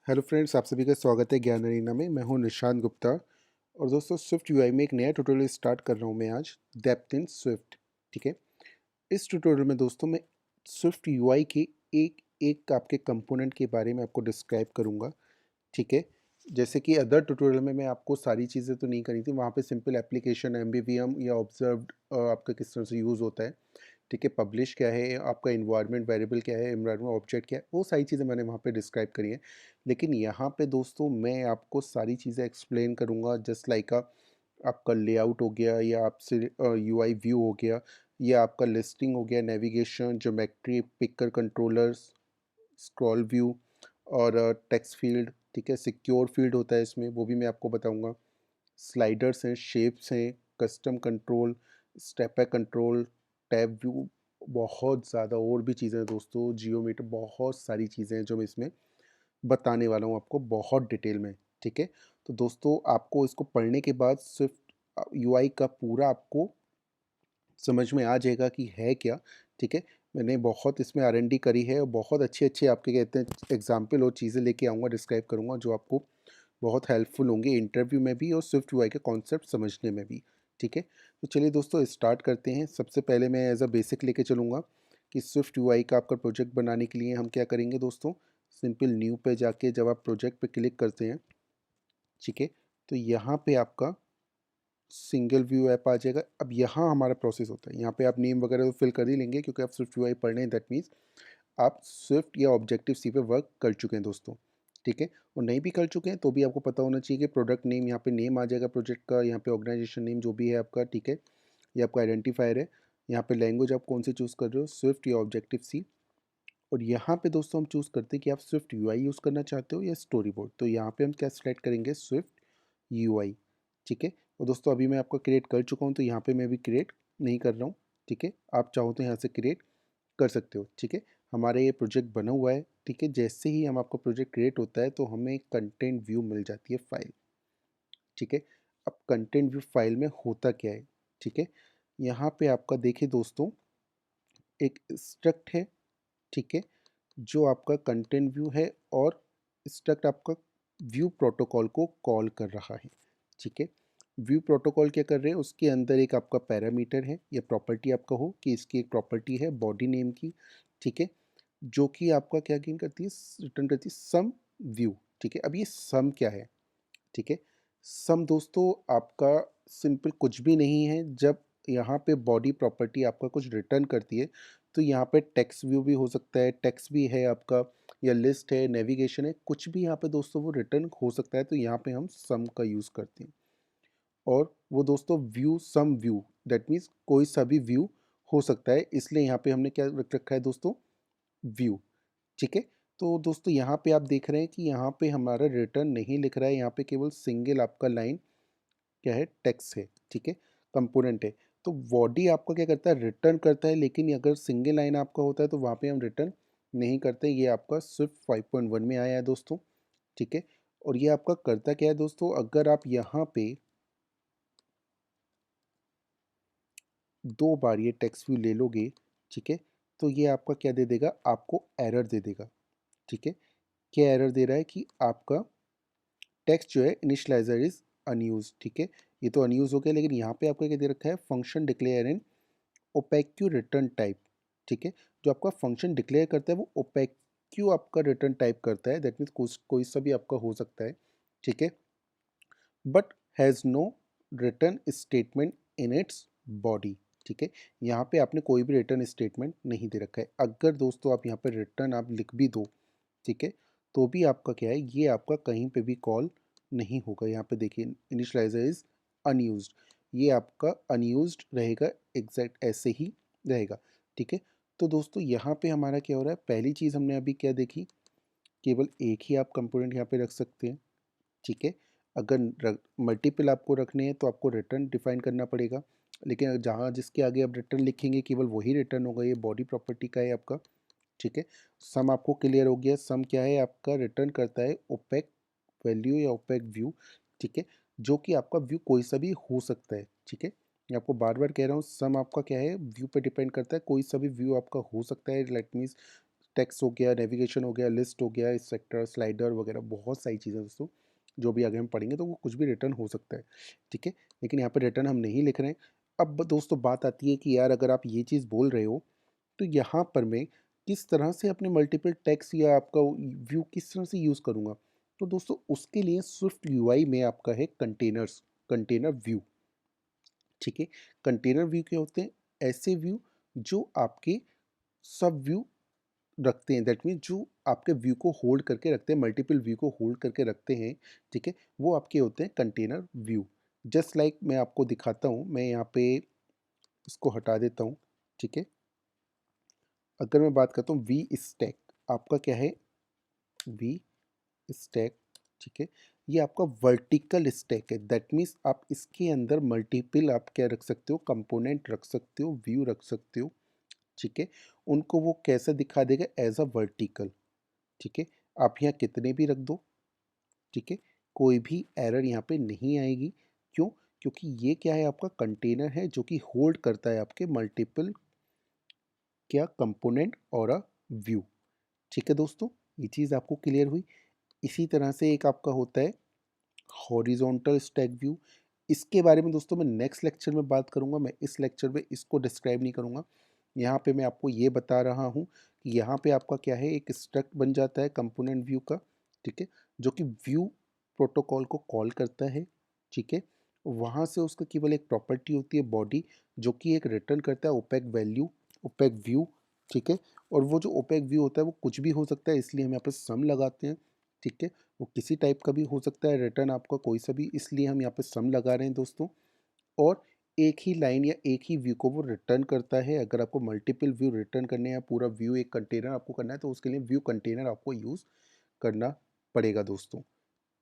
Hello friends, आप सभी का स्वागत है ज्ञान अरीना में। मैं हूं निशांत गुप्ता और दोस्तों स्विफ्ट यूआई में एक नया ट्यूटोरियल स्टार्ट कर रहा हूं मैं आज। Depth in Swift. ठीक है। इस ट्यूटोरियल में दोस्तों मैं स्विफ्ट यूआई के एक एक आपके कंपोनेंट के बारे में आपको डिस्क्राइब करूंगा। ठीक है। जैसे कि अदर ट्यूटोरियल में मैं आपको सारी चीज़ें तो नहीं करी थी, वहाँ पे सिंपल एप्लीकेशन एमबीवीएम या ऑब्जर्व्ड आपका किस तरह से यूज़ होता है। ठीक है। पब्लिश क्या है, आपका इन्वायरमेंट वेरिएबल क्या है, इन्वायरमेंट ऑब्जेक्ट क्या है, वो सारी चीज़ें मैंने वहाँ पे डिस्क्राइब करी है। लेकिन यहाँ पे दोस्तों मैं आपको सारी चीज़ें एक्सप्लेन करूँगा, जस्ट लाइक आपका लेआउट हो गया, या आपसे यूआई व्यू हो गया, या आपका लिस्टिंग हो गया, navigation, geometry, picker controllers, scroll view और टेक्स्ट फील्ड। ठीक है। सिक्योर फील्ड होता है इसमें, वो भी मैं आपको बताऊँगा। स्लाइडर्स हैं, शेप्स हैं, custom control, step back control, tab view, बहुत ज़्यादा और भी चीज़ें हैं दोस्तों, जियोमीटर, बहुत सारी चीज़ें हैं जो मैं इसमें बताने वाला हूँ आपको बहुत डिटेल में। ठीक है। तो दोस्तों आपको इसको पढ़ने के बाद स्विफ्ट यूआई का पूरा आपको समझ में आ जाएगा कि है क्या। ठीक है। मैंने बहुत इसमें आर&डी करी है और बहुत अच्छे अच्छे आपके कहते हैं एग्जाम्पल और चीज़ें लेके आऊँगा, डिस्क्राइब करूँगा, जो आपको बहुत हेल्पफुल होंगे इंटरव्यू में भी और स्विफ्ट यूआई के कॉन्सेप्ट समझने में भी। ठीक है। तो चलिए दोस्तों स्टार्ट करते हैं। सबसे पहले मैं एज अ बेसिक लेके चलूँगा कि स्विफ्ट यूआई का आपका प्रोजेक्ट बनाने के लिए हम क्या करेंगे दोस्तों। सिंपल न्यू पे जाके जब आप प्रोजेक्ट पे क्लिक करते हैं, ठीक है, तो यहाँ पे आपका सिंगल व्यू ऐप आ जाएगा। अब यहाँ हमारा प्रोसेस होता है, यहाँ पे आप नेम वगैरह तो फिल कर ही लेंगे क्योंकि आप स्विफ्ट यूआई पढ़ रहे हैं, दैट मीन्स आप स्विफ्ट या ऑब्जेक्टिव सी पे वर्क कर चुके हैं दोस्तों। ठीक है। और नहीं भी कर चुके हैं तो भी आपको पता होना चाहिए कि प्रोडक्ट नेम, यहाँ पे नेम आ जाएगा प्रोजेक्ट का, यहाँ पे ऑर्गेनाइजेशन नेम जो भी है आपका। ठीक है। ये आपका आइडेंटिफायर है। यहाँ पे लैंग्वेज आप कौन सी चूज़ कर रहे हो, स्विफ्ट या ऑब्जेक्टिव सी। और यहाँ पे दोस्तों हम चूज़ करते हैं कि आप स्विफ्ट यूआई यूज़ करना चाहते हो या स्टोरी बोर्ड। तो यहाँ पे हम क्या सेलेक्ट करेंगे, स्विफ्ट यूआई। ठीक है। और दोस्तों अभी मैं आपको क्रिएट कर चुका हूँ तो यहाँ पे मैं भी क्रिएट नहीं कर रहा हूँ। ठीक है। आप चाहो तो यहाँ से क्रिएट कर सकते हो। ठीक है। हमारा ये प्रोजेक्ट बना हुआ है। ठीक है। जैसे ही हम आपका प्रोजेक्ट क्रिएट होता है तो हमें कंटेंट व्यू मिल जाती है फाइल। ठीक है। अब कंटेंट व्यू फाइल में होता क्या है, ठीक है, यहाँ पे आपका देखिए दोस्तों एक स्ट्रक्ट है। ठीक है। जो आपका कंटेंट व्यू है और स्ट्रक्ट आपका व्यू प्रोटोकॉल को कॉल कर रहा है। ठीक है। व्यू प्रोटोकॉल क्या कर रहे हैं, उसके अंदर एक आपका पैरामीटर है या प्रॉपर्टी आपका हो कि इसकी एक प्रॉपर्टी है बॉडी नेम की। ठीक है। जो कि आपका क्या गेन करती है, रिटर्न करती है सम व्यू। ठीक है। अब ये सम क्या है, ठीक है। सम दोस्तों आपका सिंपल कुछ भी नहीं है। जब यहाँ पे बॉडी प्रॉपर्टी आपका कुछ रिटर्न करती है तो यहाँ पे टेक्स्ट व्यू भी हो सकता है, टेक्स्ट भी है आपका, या लिस्ट है, नेविगेशन है, कुछ भी यहाँ पे दोस्तों वो रिटर्न हो सकता है। तो यहाँ पे हम सम का यूज़ करते हैं। और वो दोस्तों view, some view, that means कोई सा भी व्यू हो सकता है, इसलिए यहाँ पे हमने क्या रख रखा है दोस्तों, व्यू। ठीक है। तो दोस्तों यहाँ पे आप देख रहे हैं कि यहाँ पे हमारा रिटर्न नहीं लिख रहा है, यहाँ पे केवल सिंगल आपका लाइन क्या है, टेक्स्ट है। ठीक है। कंपोनेंट है। तो बॉडी आपका क्या करता है, रिटर्न करता है, लेकिन अगर सिंगल लाइन आपका होता है तो वहाँ पे हम रिटर्न नहीं करते। ये आपका स्विफ्ट 5.1 में आया है दोस्तों। ठीक है। और ये आपका करता क्या है दोस्तों, अगर आप यहाँ पे दो बार ये टेक्स्ट व्यू ले लोगे, ठीक है, तो ये आपका क्या दे देगा, आपको एरर दे देगा। ठीक है। क्या एरर दे रहा है कि आपका टेक्स्ट जो है इनिशियलाइजर इज अनयूज। ठीक है। ये तो अनयूज हो गया, लेकिन यहाँ पे आपका क्या दे रखा है, function declare in opaque return type. ठीक है। जो आपका फंक्शन डिक्लेयर करता है वो ओपेक्यू आपका रिटर्न टाइप करता है, दैट मीन्स कोई सा भी आपका हो सकता है। ठीक है। But has no return statement in its body. ठीक है। यहाँ पे आपने कोई भी रिटर्न स्टेटमेंट नहीं दे रखा है। अगर दोस्तों आप यहाँ पे रिटर्न आप लिख भी दो, ठीक है, तो भी आपका क्या है, ये आपका कहीं पे भी कॉल नहीं होगा। यहाँ पे देखिए इनिशियलाइजर इज अनयूज्ड, ये आपका अनयूज्ड रहेगा, एग्जैक्ट ऐसे ही रहेगा। ठीक है। तो दोस्तों यहाँ पे हमारा क्या हो रहा है, पहली चीज़ हमने अभी क्या देखी, केवल एक ही आप कंपोनेंट यहाँ पे रख सकते हैं। ठीक है। अगर मल्टीपल आपको रखने हैं तो आपको रिटर्न डिफाइन करना पड़ेगा, लेकिन जहाँ जिसके आगे आप रिटर्न लिखेंगे केवल वही रिटर्न होगा। ये बॉडी प्रॉपर्टी का है आपका। ठीक है। सम आपको क्लियर हो गया, सम क्या है, आपका रिटर्न करता है ओपेक वैल्यू या ओपेक व्यू। ठीक है। जो कि आपका व्यू कोई सा भी हो सकता है। ठीक है। मैं आपको बार बार कह रहा हूँ, सम आपका क्या है, व्यू पे डिपेंड करता है, कोई सा भी व्यू आपका हो सकता है। लेट मीन्स टेक्स्ट हो गया, नेविगेशन हो गया, लिस्ट हो गया, सेक्टर, स्लाइडर वगैरह बहुत सारी चीज़ें दोस्तों, जो भी आगे हम पढ़ेंगे तो वो कुछ भी रिटर्न हो सकता है, ठीक है। लेकिन यहाँ पे रिटर्न हम नहीं लिख रहे हैं। अब दोस्तों बात आती है कि यार अगर आप ये चीज़ बोल रहे हो, तो यहाँ पर मैं किस तरह से अपने मल्टीपल टेक्स्ट या आपका व्यू किस तरह से यूज़ करूँगा? तो दोस्तों उसके लिए स्विफ्ट यूआई में आपका है कंटेनर्स, कंटेनर व्यू, ठीक है। कंटेनर व्यू क्या होते हैं? ऐसे व्यू जो आपके सब व्यू रखते हैं, दैट मीन्स जो आपके व्यू को होल्ड करके रखते हैं, मल्टीपल व्यू को होल्ड करके रखते हैं, ठीक है, वो आपके होते हैं कंटेनर व्यू। जस्ट लाइक मैं आपको दिखाता हूँ, मैं यहाँ पे इसको हटा देता हूँ, ठीक है। अगर मैं बात करता हूँ वी स्टैक, आपका क्या है? वी स्टैक, ठीक है। ये आपका वर्टिकल स्टैक है, दैट मीन्स आप इसके अंदर मल्टीपल आप क्या रख सकते हो? कंपोनेंट रख सकते हो, व्यू रख सकते हो, ठीक है। उनको वो कैसा दिखा देगा? एज अ वर्टिकल, ठीक है। आप यहाँ कितने भी रख दो, ठीक है, कोई भी एरर यहाँ पे नहीं आएगी। क्यों? क्योंकि ये क्या है? आपका कंटेनर है जो कि होल्ड करता है आपके मल्टीपल क्या कंपोनेंट और अ व्यू, ठीक है दोस्तों। ये चीज़ आपको क्लियर हुई। इसी तरह से एक आपका होता है हॉरिजॉन्टल स्टैक व्यू। इसके बारे में दोस्तों मैं नेक्स्ट लेक्चर में बात करूंगा, मैं इस लेक्चर में इसको डिस्क्राइब नहीं करूंगा। यहाँ पे मैं आपको ये बता रहा हूँ कि यहाँ पे आपका क्या है? एक स्ट्रक्ट बन जाता है कंपोनेंट व्यू का, ठीक है, जो कि व्यू प्रोटोकॉल को कॉल करता है, ठीक है। वहाँ से उसका केवल एक प्रॉपर्टी होती है बॉडी, जो कि एक रिटर्न करता है ओपेक वैल्यू, ओपेक व्यू, ठीक है। और वो जो ओपेक व्यू होता है वो कुछ भी हो सकता है, इसलिए हम यहाँ पे सम लगाते हैं, ठीक है। वो किसी टाइप का भी हो सकता है, रिटर्न आपका कोई सा भी, इसलिए हम यहाँ पे सम लगा रहे हैं दोस्तों। और एक ही लाइन या एक ही व्यू को वो रिटर्न करता है। अगर आपको मल्टीपल व्यू रिटर्न करने हैं, पूरा व्यू एक कंटेनर आपको करना है, तो उसके लिए व्यू कंटेनर आपको यूज़ करना पड़ेगा दोस्तों,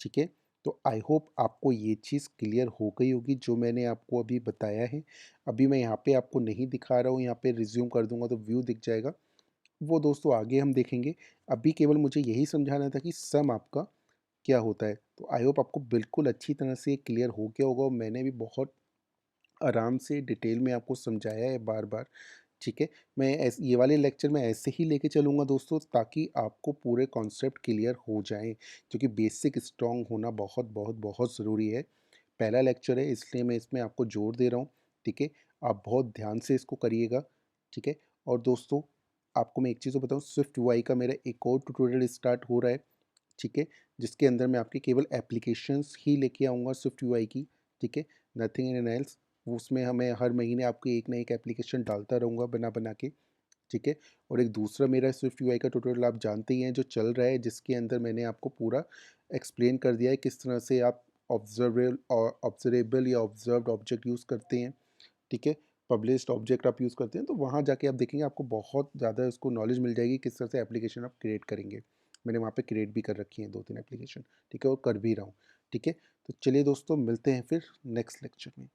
ठीक है। तो आई होप आपको ये चीज़ क्लियर हो गई होगी जो मैंने आपको अभी बताया है। अभी मैं यहाँ पे आपको नहीं दिखा रहा हूँ, यहाँ पे रिज्यूम कर दूंगा तो व्यू दिख जाएगा, वो दोस्तों आगे हम देखेंगे। अभी केवल मुझे यही समझाना था कि सम आपका क्या होता है। तो आई होप आपको बिल्कुल अच्छी तरह से क्लियर हो गया होगा, और मैंने भी बहुत आराम से डिटेल में आपको समझाया है बार बार, ठीक है। मैं ये वाले लेक्चर में ऐसे ही लेके चलूँगा दोस्तों, ताकि आपको पूरे कॉन्सेप्ट क्लियर हो जाएं, क्योंकि बेसिक स्ट्रॉन्ग होना बहुत बहुत बहुत ज़रूरी है। पहला लेक्चर है इसलिए मैं इसमें आपको जोर दे रहा हूँ, ठीक है। आप बहुत ध्यान से इसको करिएगा, ठीक है। और दोस्तों आपको मैं एक चीज़ बताऊँ, स्विफ्ट यूआई का मेरा एक और ट्यूटोरियल स्टार्ट हो रहा है, ठीक है, जिसके अंदर मैं आपके केवल एप्लीकेशंस ही लेके आऊँगा स्विफ्ट यूआई की, ठीक है, नथिंग एंड एल्स। उसमें हमें हर महीने आपको एक ना एक एप्लीकेशन डालता रहूँगा बना बना के, ठीक है। और एक दूसरा मेरा स्विफ्ट यूआई का ट्यूटोरियल आप जानते ही हैं जो चल रहा है, जिसके अंदर मैंने आपको पूरा एक्सप्लेन कर दिया है किस तरह से आप ऑब्जर्वेबल या ऑब्जर्व्ड ऑब्जेक्ट यूज़ करते हैं, ठीक है, पब्लिश्ड ऑब्जेक्ट आप यूज़ करते हैं। तो वहाँ जाके आप देखेंगे आपको बहुत ज़्यादा उसको नॉलेज मिल जाएगी किस तरह से एप्लीकेशन आप क्रिएट करेंगे। मैंने वहाँ पे क्रिएट भी कर रखी हैं 2-3 एप्लीकेशन, ठीक है, और कर भी रहा हूँ, ठीक है। तो चलिए दोस्तों मिलते हैं फिर नेक्स्ट लेक्चर में।